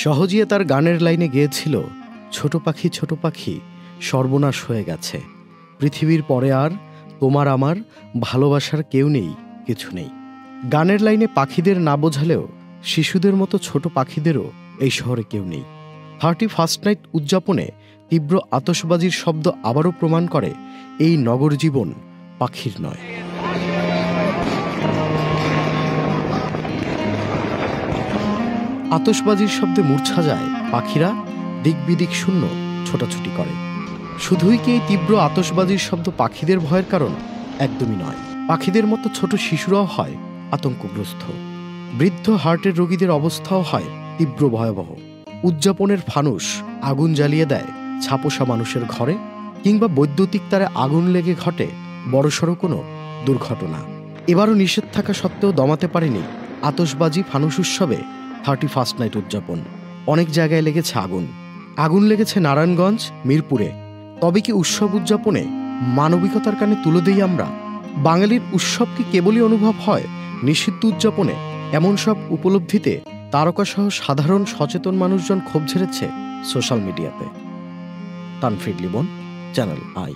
সহজিয়া তার গানের লাইনে গেয়েছিল, ছোট পাখি সর্বনাশ হয়ে গেছে, পৃথিবীর পরে আর তোমার আমার ভালোবাসার কেউ নেই, কিছু নেই। গানের লাইনে পাখিদের না বোঝালেও শিশুদের মতো ছোট পাখিদেরও এই শহরে কেউ নেই। 31st নাইট উদযাপনে তীব্র আতশবাজির শব্দ আবারও প্রমাণ করে এই নগর জীবন পাখির নয়। আতশবাজির শব্দে মূর্ছা যায় পাখিরা, দিক বিদিক শূন্য ছোটাছুটি করে। শুধুই কি এই তীব্র আতশবাজির শব্দ পাখিদের ভয়ের কারণ? একদমই নয়। পাখিদের মতো ছোট শিশুরাও হয় আতঙ্কগ্রস্ত। বৃদ্ধ হার্টের রোগীদের অবস্থাও হয় তীব্র ভয়াবহ। উদযাপনের ফানুস আগুন জ্বালিয়ে দেয় ছাপোষা মানুষের ঘরে, কিংবা বৈদ্যুতিক তারে আগুন লেগে ঘটে বড়সড় কোনো দুর্ঘটনা। এবারও নিষেধ থাকা সত্ত্বেও দমাতে পারেনি আতশবাজি ফানুস উৎসবে 31st নাইট উদযাপন। অনেক জায়গায় লেগেছে আগুন লেগেছে নারায়ণগঞ্জ, মিরপুরে। তবে কি উৎসব উদযাপনে মানবিকতার কানে তুলে দেই আমরা? বাঙালির উৎসব কি কেবলই অনুভব হয় নিষিদ্ধ উদযাপনে? এমন সব উপলব্ধিতে তারকাসহ সাধারণ সচেতন মানুষজন ক্ষোভ ঝেড়েছে সোশ্যাল মিডিয়াতে। তানফরিদ লিমন, চ্যানেল আই।